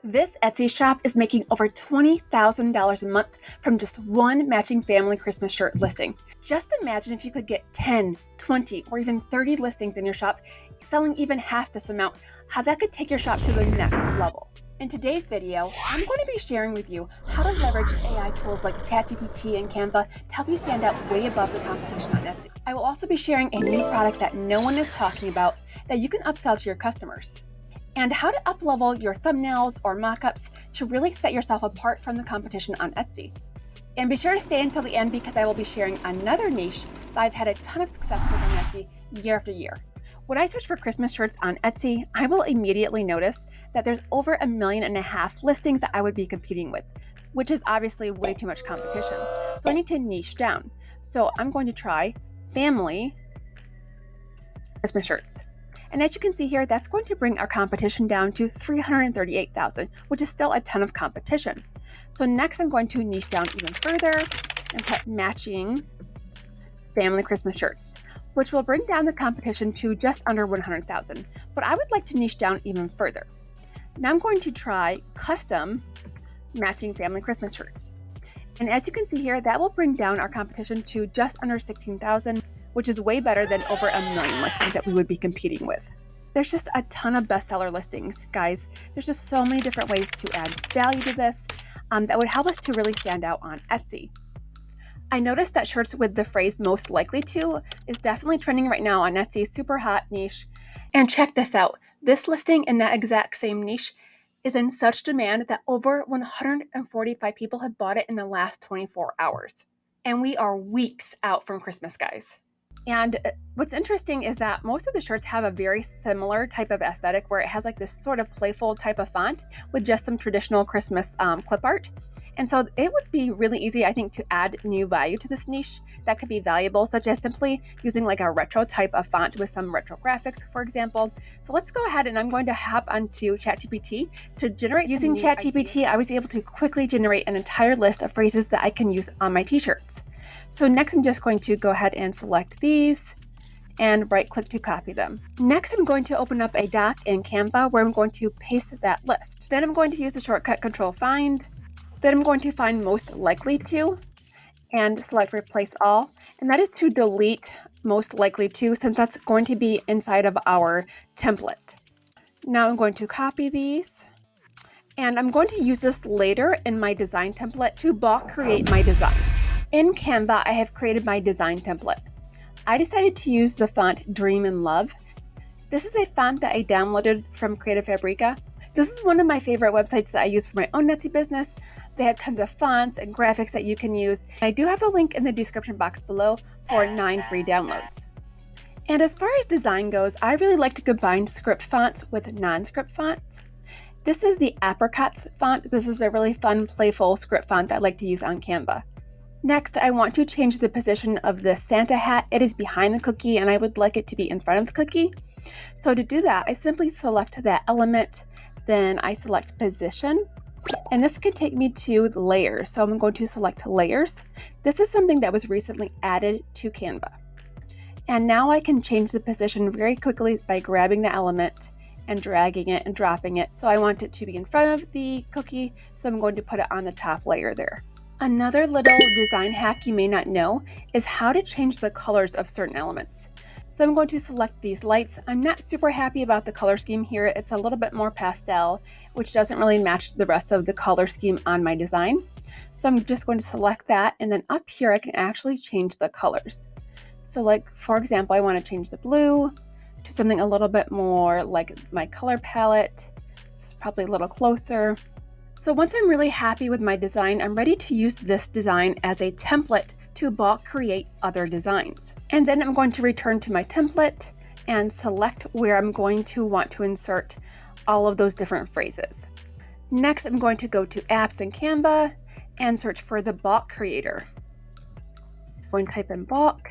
This Etsy shop is making over $20,000 a month from just one matching family Christmas shirt listing. Just imagine if you could get 10, 20, or even 30 listings in your shop, selling even half this amount, how that could take your shop to the next level. In today's video, I'm going to be sharing with you how to leverage AI tools like ChatGPT and Canva to help you stand out way above the competition on Etsy. I will also be sharing a new product that no one is talking about that you can upsell to your customers, and how to uplevel your thumbnails or mockups to really set yourself apart from the competition on Etsy. And be sure to stay until the end because I will be sharing another niche that I've had a ton of success with on Etsy year after year. When I search for Christmas shirts on Etsy, I will immediately notice that there's over 1.5 million listings that I would be competing with, which is obviously way too much competition. So I need to niche down. So I'm going to try family Christmas shirts. And as you can see here, that's going to bring our competition down to 338,000, which is still a ton of competition. So next I'm going to niche down even further and put matching family Christmas shirts, which will bring down the competition to just under 100,000. But I would like to niche down even further. Now I'm going to try custom matching family Christmas shirts. And as you can see here, that will bring down our competition to just under 16,000, which is way better than over 1 million listings that we would be competing with. There's just a ton of bestseller listings, guys. There's just so many different ways to add value to this that would help us to really stand out on Etsy. I noticed that shirts with the phrase most likely to is definitely trending right now on Etsy, super hot niche. And check this out. This listing in that exact same niche is in such demand that over 145 people have bought it in the last 24 hours. And we are weeks out from Christmas, guys. And what's interesting is that most of the shirts have a very similar type of aesthetic where it has like this sort of playful type of font with just some traditional Christmas clip art. And so it would be really easy, I think, to add new value to this niche that could be valuable, such as simply using like a retro type of font with some retro graphics, for example. So let's go ahead and I'm going to hop onto ChatGPT to generate. Using ChatGPT, I was able to quickly generate an entire list of phrases that I can use on my t-shirts. So next I'm just going to go ahead and select these and right click to copy them. Next, I'm going to open up a doc in Canva where I'm going to paste that list. Then I'm going to use the shortcut Control Find. Then I'm going to find most likely to and select replace all. And that is to delete most likely to, since that's going to be inside of our template. Now I'm going to copy these. And I'm going to use this later in my design template to bulk create my designs. In Canva, I have created my design template. I decided to use the font Dream and Love. This is a font that I downloaded from Creative Fabrica. This is one of my favorite websites that I use for my own Etsy business. They have tons of fonts and graphics that you can use. I do have a link in the description box below for 9 free downloads. And as far as design goes, I really like to combine script fonts with non-script fonts. This is the Apricots font. This is a really fun, playful script font that I like to use on Canva. Next, I want to change the position of the Santa hat. It is behind the cookie and I would like it to be in front of the cookie. So to do that, I simply select that element, then I select position, and this can take me to the layers. So I'm going to select layers. This is something that was recently added to Canva. And now I can change the position very quickly by grabbing the element and dragging it and dropping it. So I want it to be in front of the cookie, so I'm going to put it on the top layer there. Another little design hack you may not know is how to change the colors of certain elements. So I'm going to select these lights. I'm not super happy about the color scheme here. It's a little bit more pastel, which doesn't really match the rest of the color scheme on my design. So I'm just going to select that, and then up here I can actually change the colors. So like, for example, I want to change the blue to something a little bit more like my color palette. It's probably a little closer. So once I'm really happy with my design, I'm ready to use this design as a template to bulk create other designs. And then I'm going to return to my template and select where I'm going to want to insert all of those different phrases. Next, I'm going to go to Apps in Canva and search for the bulk creator. I'm going to type in bulk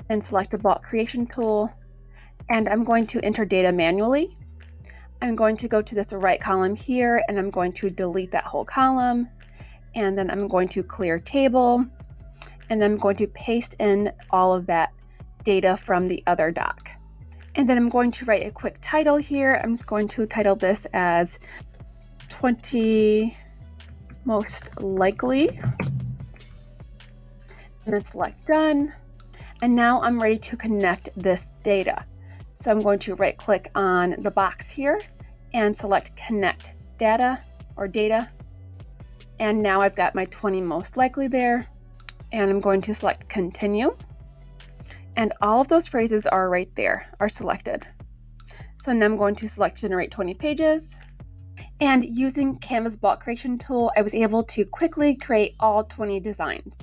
and select the bulk creation tool. And I'm going to enter data manually. I'm going to go to this right column here and I'm going to delete that whole column. And then I'm going to clear table. And then I'm going to paste in all of that data from the other doc. And then I'm going to write a quick title here. I'm just going to title this as 20 most likely, and then select done. And now I'm ready to connect this data. So I'm going to right click on the box here and select connect data or data. And now I've got my 20 most likely there, and I'm going to select continue. And all of those phrases are right there, are selected. So now I'm going to select generate 20 pages. And using Canva's bulk creation tool, I was able to quickly create all 20 designs.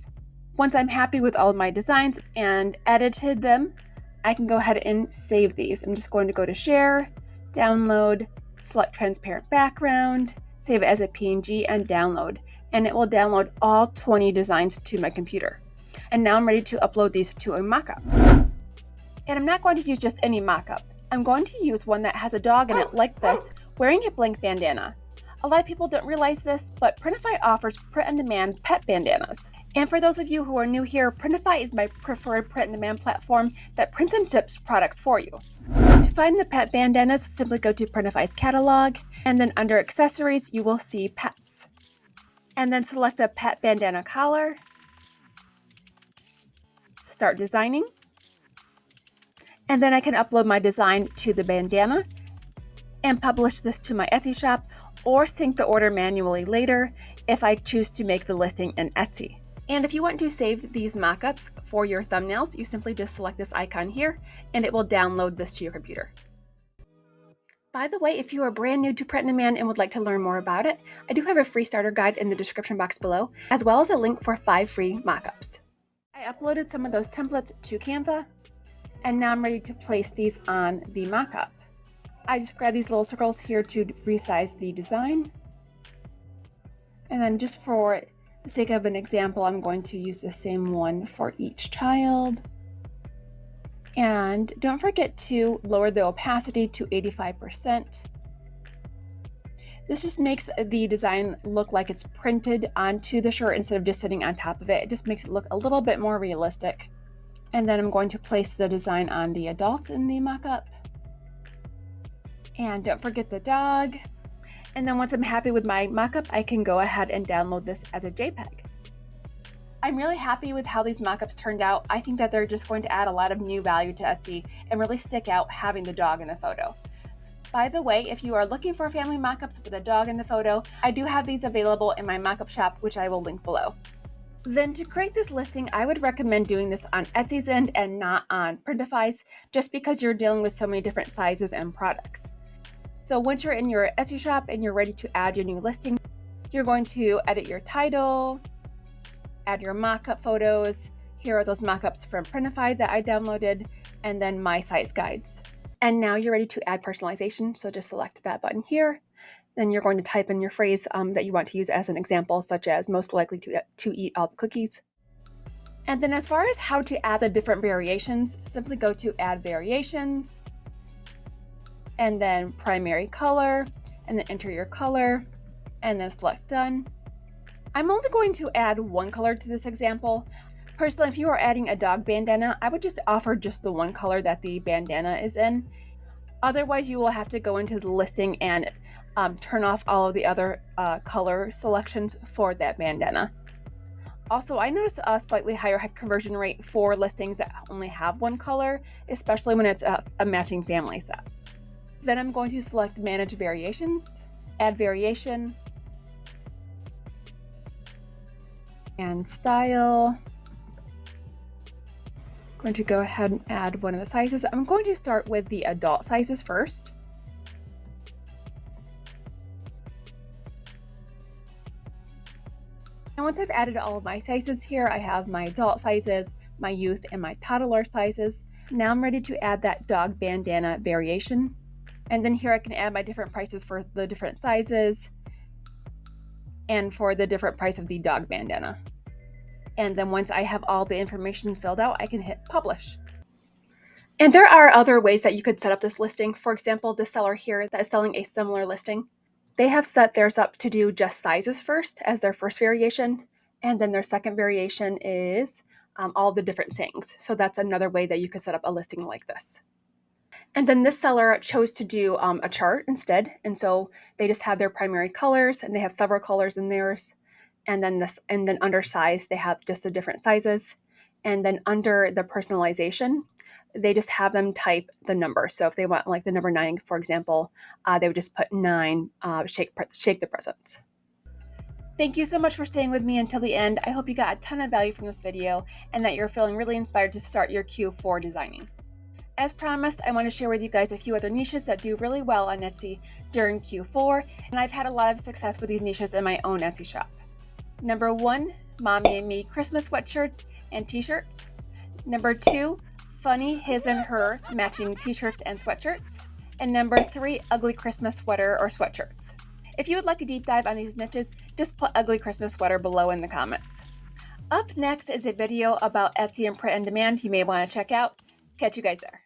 Once I'm happy with all of my designs and edited them, I can go ahead and save these. I'm just going to go to share, download, select transparent background, save it as a PNG and download. And it will download all 20 designs to my computer. And now I'm ready to upload these to a mockup. And I'm not going to use just any mockup. I'm going to use one that has a dog in it like this, wearing a blank bandana. A lot of people don't realize this, but Printify offers print-on-demand pet bandanas. And for those of you who are new here, Printify is my preferred print-on-demand platform that prints and ships products for you. To find the pet bandanas, simply go to Printify's catalog, and then under accessories, you will see pets. And then select the pet bandana collar, start designing, and then I can upload my design to the bandana and publish this to my Etsy shop or sync the order manually later if I choose to make the listing in Etsy. And if you want to save these mockups for your thumbnails, you simply just select this icon here and it will download this to your computer. By the way, if you are brand new to print-on-demand and would like to learn more about it, I do have a free starter guide in the description box below, as well as a link for 5 free mockups. I uploaded some of those templates to Canva, and now I'm ready to place these on the mockup. I just grab these little circles here to resize the design. And then just for the sake of an example, I'm going to use the same one for each child. And don't forget to lower the opacity to 85%. This just makes the design look like it's printed onto the shirt instead of just sitting on top of it. It just makes it look a little bit more realistic. And then I'm going to place the design on the adults in the mockup. And don't forget the dog. And then once I'm happy with my mockup, I can go ahead and download this as a JPEG. I'm really happy with how these mockups turned out. I think that they're just going to add a lot of new value to Etsy and really stick out having the dog in the photo. By the way, if you are looking for family mockups with a dog in the photo, I do have these available in my mockup shop, which I will link below. Then to create this listing, I would recommend doing this on Etsy's end and not on Printify's, just because you're dealing with so many different sizes and products. So once you're in your Etsy shop and you're ready to add your new listing, you're going to edit your title, add your mockup photos. Here are those mockups from Printify that I downloaded, and then my size guides. And now you're ready to add personalization, so just select that button here. Then you're going to type in your phrase that you want to use as an example, such as most likely to eat all the cookies. And then as far as how to add the different variations, simply go to add variations, and then primary color, and then enter your color, and then select done. I'm only going to add one color to this example. Personally, if you are adding a dog bandana, I would just offer just the one color that the bandana is in. Otherwise, you will have to go into the listing and turn off all of the other color selections for that bandana. Also, I noticed a slightly higher conversion rate for listings that only have one color, especially when it's a matching family set. Then I'm going to select Manage Variations, Add Variation, and Style. I'm going to go ahead and add one of the sizes. I'm going to start with the adult sizes first. And once I've added all of my sizes here, I have my adult sizes, my youth, and my toddler sizes. Now I'm ready to add that dog bandana variation. And then here I can add my different prices for the different sizes and for the different price of the dog bandana. And then once I have all the information filled out, I can hit publish. And there are other ways that you could set up this listing. For example, the seller here that is selling a similar listing, they have set theirs up to do just sizes first as their first variation. And then their second variation is all the different sayings. So that's another way that you could set up a listing like this. And then this seller chose to do a chart instead. And so they just have their primary colors, and they have several colors in theirs. And then under size, they have just the different sizes. And then under the personalization, they just have them type the number. So if they want like the number 9, for example, they would just put 9, shake the presents. Thank you so much for staying with me until the end. I hope you got a ton of value from this video and that you're feeling really inspired to start your Q4 designing. As promised, I want to share with you guys a few other niches that do really well on Etsy during Q4, and I've had a lot of success with these niches in my own Etsy shop. Number 1, Mommy and Me Christmas sweatshirts and t-shirts. Number 2, funny his and her matching t-shirts and sweatshirts. And number 3, ugly Christmas sweater or sweatshirts. If you would like a deep dive on these niches, just put ugly Christmas sweater below in the comments. Up next is a video about Etsy and print on demand you may want to check out. Catch you guys there.